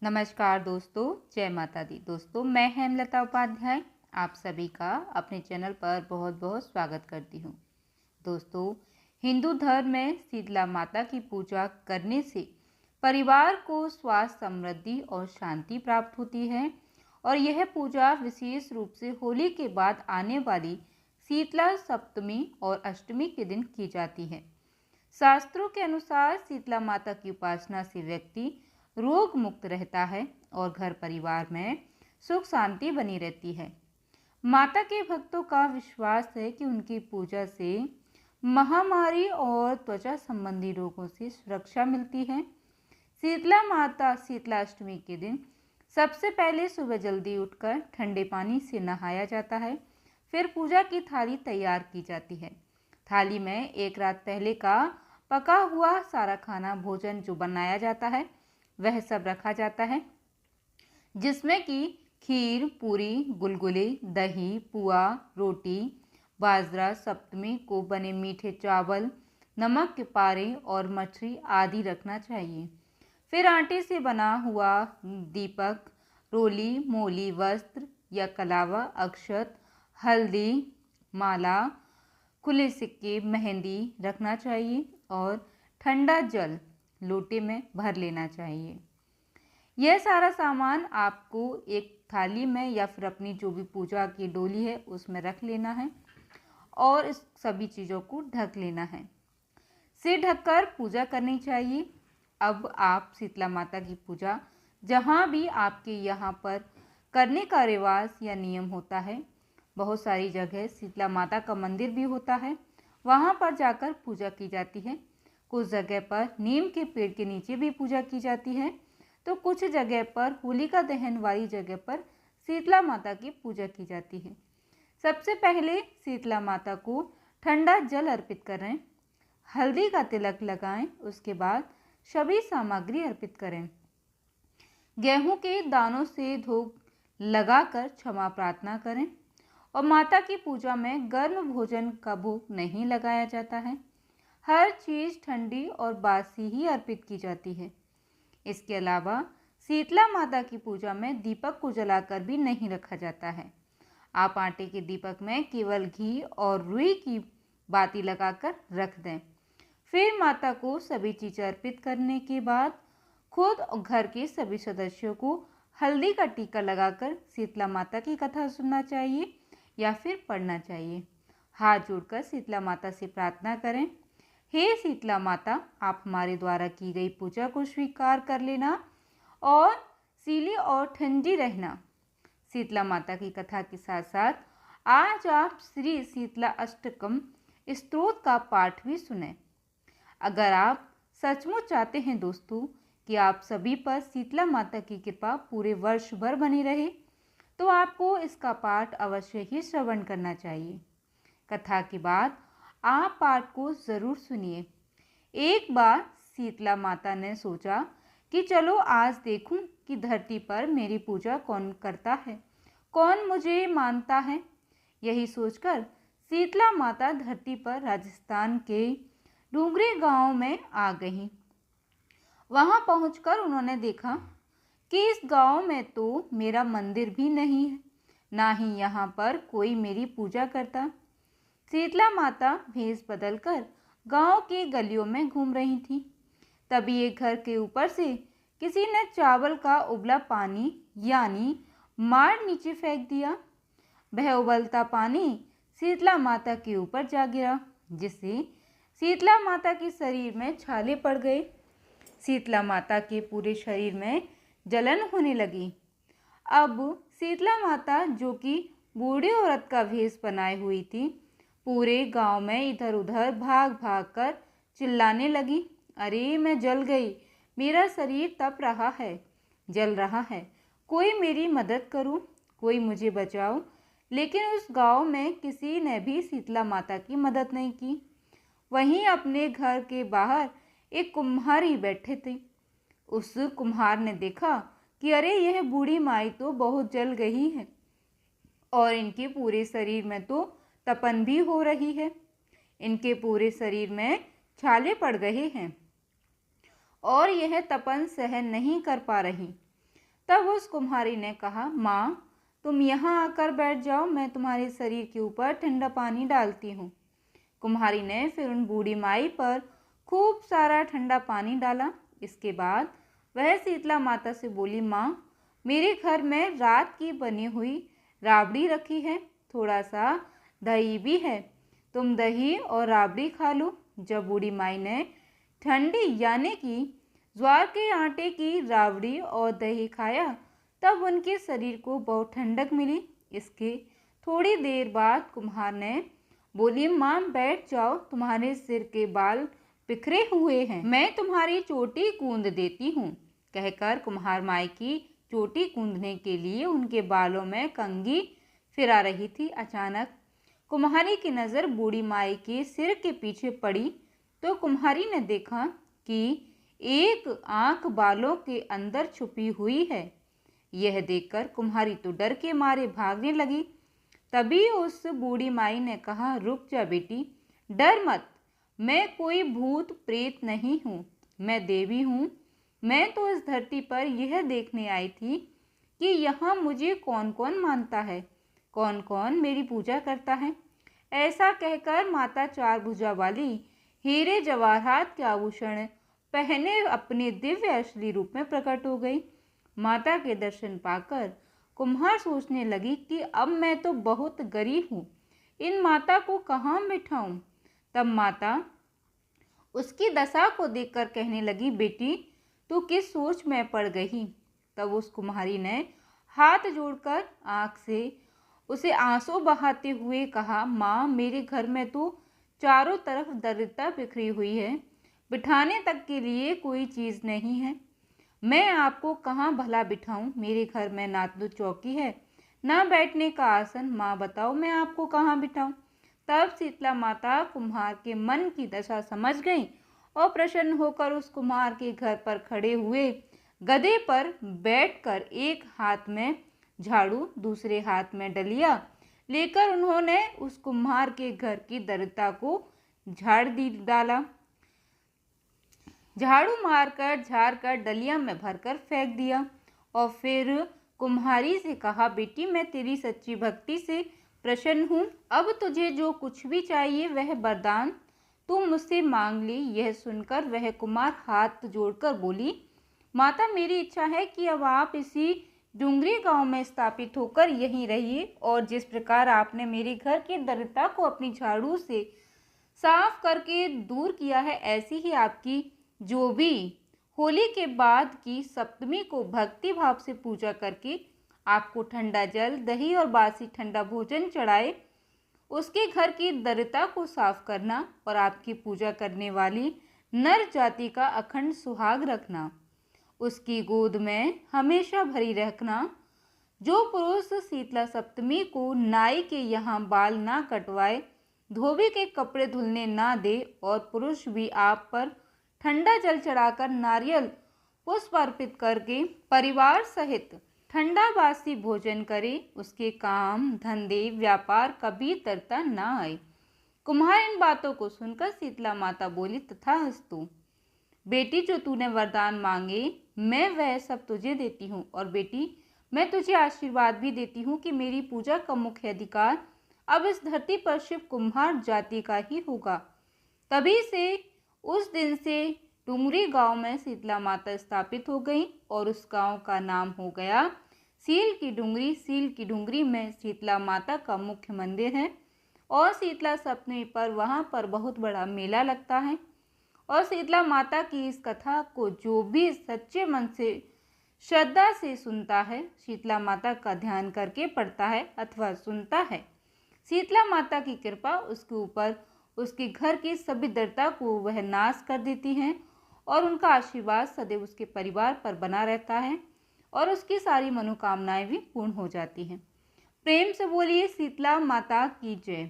नमस्कार दोस्तों, जय माता दी। दोस्तों, मैं हेमलता उपाध्याय आप सभी का अपने चैनल पर बहुत बहुत स्वागत करती हूँ। दोस्तों, हिंदू धर्म में शीतला माता की पूजा करने से परिवार को स्वास्थ्य, समृद्धि और शांति प्राप्त होती है। और यह पूजा विशेष रूप से होली के बाद आने वाली शीतला सप्तमी और अष्टमी के दिन की जाती है। शास्त्रों के अनुसार शीतला माता की उपासना से व्यक्ति रोग मुक्त रहता है और घर परिवार में सुख शांति बनी रहती है। माता के भक्तों का विश्वास है कि उनकी पूजा से महामारी और त्वचा संबंधी रोगों से सुरक्षा मिलती है। शीतला माता शीतला अष्टमी के दिन सबसे पहले सुबह जल्दी उठकर ठंडे पानी से नहाया जाता है। फिर पूजा की थाली तैयार की जाती है। थाली में एक रात पहले का पका हुआ सारा खाना भोजन जो बनाया जाता है वह सब रखा जाता है, जिसमें कि खीर, पूरी, गुलगुले, दही, पुआ, रोटी, बाजरा, सप्तमी को बने मीठे चावल, नमक के पारे और मछली आदि रखना चाहिए। फिर आटे से बना हुआ दीपक, रोली, मोली, वस्त्र या कलावा, अक्षत, हल्दी, माला, खुले सिक्के, मेहंदी रखना चाहिए और ठंडा जल लोटे में भर लेना चाहिए। यह सारा सामान आपको एक थाली में या फिर अपनी जो भी पूजा की डोली है उसमें रख लेना है और इस सभी चीज़ों को ढक लेना है। सिर ढककर पूजा करनी चाहिए। अब आप शीतला माता की पूजा जहाँ भी आपके यहाँ पर करने का रिवाज या नियम होता है, बहुत सारी जगह शीतला माता का मंदिर भी होता है, वहाँ पर जाकर पूजा की जाती है। कुछ जगह पर नीम के पेड़ के नीचे भी पूजा की जाती है, तो कुछ जगह पर होलिका दहन वाली जगह पर शीतला माता की पूजा की जाती है। सबसे पहले शीतला माता को ठंडा जल अर्पित करें, हल्दी का तिलक लगाएं, उसके बाद सभी सामग्री अर्पित करें। गेहूं के दानों से धूप लगाकर क्षमा प्रार्थना करें और माता की पूजा में गर्म भोजन का भोग नहीं लगाया जाता है। हर चीज़ ठंडी और बासी ही अर्पित की जाती है। इसके अलावा शीतला माता की पूजा में दीपक को जलाकर भी नहीं रखा जाता है। आप आटे के दीपक में केवल घी और रुई की बाती लगाकर रख दें। फिर माता को सभी चीज़ें अर्पित करने के बाद खुद और घर के सभी सदस्यों को हल्दी का टीका लगाकर शीतला माता की कथा सुनना चाहिए या फिर पढ़ना चाहिए। हाथ जोड़कर शीतला माता से प्रार्थना करें, हे शीतला माता, आप हमारे द्वारा की गई पूजा को स्वीकार कर लेना और शीली और ठंडी रहना। शीतला माता की कथा के साथ साथ आज आप श्री शीतला अष्टकम स्तोत्र का पाठ भी सुने। अगर आप सचमुच चाहते हैं दोस्तों कि आप सभी पर शीतला माता की कृपा पूरे वर्ष भर बनी रहे, तो आपको इसका पाठ अवश्य ही श्रवण करना चाहिए। कथा के बाद आप पाठ को ज़रूर सुनिए। एक बार शीतला माता ने सोचा कि चलो आज देखूं कि धरती पर मेरी पूजा कौन करता है, कौन मुझे मानता है। यही सोचकर शीतला माता धरती पर राजस्थान के डूंगरी गांव में आ गई। वहां पहुंचकर उन्होंने देखा कि इस गांव में तो मेरा मंदिर भी नहीं है, ना ही यहाँ पर कोई मेरी पूजा करता। शीतला माता भेष बदलकर गांव की गलियों में घूम रही थी। तभी एक घर के ऊपर से किसी ने चावल का उबला पानी यानी मार नीचे फेंक दिया। वह उबलता पानी शीतला माता के ऊपर जा गिरा, जिससे शीतला माता के शरीर में छाले पड़ गए। शीतला माता के पूरे शरीर में जलन होने लगी। अब शीतला माता, जो कि बूढ़ी औरत का भेष बनाए हुई थी, पूरे गांव में इधर उधर भाग भाग कर चिल्लाने लगी, अरे मैं जल गई, मेरा शरीर तप रहा है, जल रहा है, कोई मेरी मदद करो, कोई मुझे बचाओ। लेकिन उस गांव में किसी ने भी शीतला माता की मदद नहीं की। वहीं अपने घर के बाहर एक कुम्हार ही बैठे थे। उस कुम्हार ने देखा कि अरे यह बूढ़ी माई तो बहुत जल गई है और इनके पूरे शरीर में तो तपन भी हो रही है, इनके पूरे शरीर में छाले पड़ गए हैं और यह तपन सहन नहीं कर पा रही। तब उस कुम्हारी ने कहा, माँ तुम यहाँ आकर बैठ जाओ, मैं तुम्हारे शरीर के ऊपर ठंडा पानी डालती हूँ। कुम्हारी ने फिर उन बूढ़ी माई पर खूब सारा ठंडा पानी डाला। इसके बाद वह शीतला माता से बोली, माँ मेरे घर में रात की बनी हुई राबड़ी रखी है, थोड़ा सा दही भी है, तुम दही और राबड़ी खा लो। जब बूढ़ी माई ने ठंडी यानी कि ज्वार के आटे की राबड़ी और दही खाया तब उनके शरीर को बहुत ठंडक मिली। इसके थोड़ी देर बाद कुम्हार ने बोली, माँ बैठ जाओ, तुम्हारे सिर के बाल बिखरे हुए हैं, मैं तुम्हारी चोटी कूंद देती हूँ। कहकर कुम्हार माई की चोटी कूंदने के लिए उनके बालों में कंघी फिरा रही थी। अचानक कुम्हारी की नज़र बूढ़ी माई के सिर के पीछे पड़ी तो कुम्हारी ने देखा कि एक आंख बालों के अंदर छुपी हुई है। यह देखकर कुम्हारी तो डर के मारे भागने लगी। तभी उस बूढ़ी माई ने कहा, रुक जा बेटी, डर मत, मैं कोई भूत प्रेत नहीं हूँ, मैं देवी हूँ। मैं तो इस धरती पर यह देखने आई थी कि यहाँ मुझे कौन कौन मानता है, कौन कौन मेरी पूजा करता है। ऐसा कहकर माता चार भुजा वाली हीरे जवाहरात के आभूषण पहने अपने दिव्य असली रूप में प्रकट हो गई। माता के दर्शन पाकर कुम्हार सोचने लगी कि अब मैं तो बहुत गरीब हूँ, इन माता को कहाँ बिठाऊं। तब माता उसकी दशा को देखकर कहने लगी, बेटी तू किस सोच में पड़ गई। तब उस कुम्हारी ने हाथ जोड़कर आँख से उसे आंसू बहाते हुए कहा, माँ मेरे घर में तो चारों तरफ दरिद्रता बिखरी हुई है, बिठाने तक के लिए कोई चीज़ नहीं है, मैं आपको कहाँ भला बिठाऊं। मेरे घर में ना तो चौकी है ना बैठने का आसन, माँ बताओ मैं आपको कहाँ बिठाऊं। तब शीतला माता कुम्हार के मन की दशा समझ गई और प्रसन्न होकर उस कुम्हार के घर पर खड़े हुए गधे पर बैठकर एक हाथ में झाड़ू दूसरे हाथ में डलिया लेकर उन्होंने उस कुम्हार के घर की दरिद्रता को डाला। झाड़ू मारकर झाड़कर डलिया में भरकर फेंक दिया और फिर कुम्हारी से कहा, बेटी मैं तेरी सच्ची भक्ति से प्रसन्न हूँ, अब तुझे जो कुछ भी चाहिए वह वरदान तू मुझसे मांग ले। यह सुनकर वह कुमार हाथ जोड़कर बोली, माता मेरी इच्छा है कि अब आप इसी डुंगरी गांव में स्थापित होकर यहीं रहिए और जिस प्रकार आपने मेरे घर की दरिद्रता को अपनी झाड़ू से साफ करके दूर किया है, ऐसी ही आपकी जो भी होली के बाद की सप्तमी को भक्ति भाव से पूजा करके आपको ठंडा जल दही और बासी ठंडा भोजन चढ़ाए, उसके घर की दरिद्रता को साफ करना और आपकी पूजा करने वाली नर जाति का अखंड सुहाग रखना, उसकी गोद में हमेशा भरी रखना। जो पुरुष शीतला सप्तमी को नाई के यहाँ बाल ना कटवाए, धोबी के कपड़े धुलने ना दे और पुरुष भी आप पर ठंडा जल चढ़ाकर नारियल पुष्प अर्पित करके परिवार सहित ठंडा बासी भोजन करे, उसके काम धंधे व्यापार कभी तरता ना आए। कुम्हार इन बातों को सुनकर शीतला माता बोली, तथास्तु बेटी, जो तूने वरदान मांगे मैं वह सब तुझे देती हूँ और बेटी मैं तुझे आशीर्वाद भी देती हूँ कि मेरी पूजा का मुख्य अधिकार अब इस धरती पर शिव कुम्हार जाति का ही होगा। तभी से उस दिन से डुंगरी गांव में शीतला माता स्थापित हो गई और उस गांव का नाम हो गया सील की डुंगरी। सील की डुंगरी में शीतला माता का मुख्य मंदिर है और शीतला सप्तमी पर वहां पर बहुत बड़ा मेला लगता है और शीतला माता की इस कथा को जो भी सच्चे मन से श्रद्धा से सुनता है, शीतला माता का ध्यान करके पढ़ता है अथवा सुनता है, शीतला माता की कृपा उसके ऊपर उसके घर की सभी दरिद्रता को वह नाश कर देती हैं और उनका आशीर्वाद सदैव उसके परिवार पर बना रहता है और उसकी सारी मनोकामनाएं भी पूर्ण हो जाती हैं। प्रेम से बोलिए शीतला माता की जय।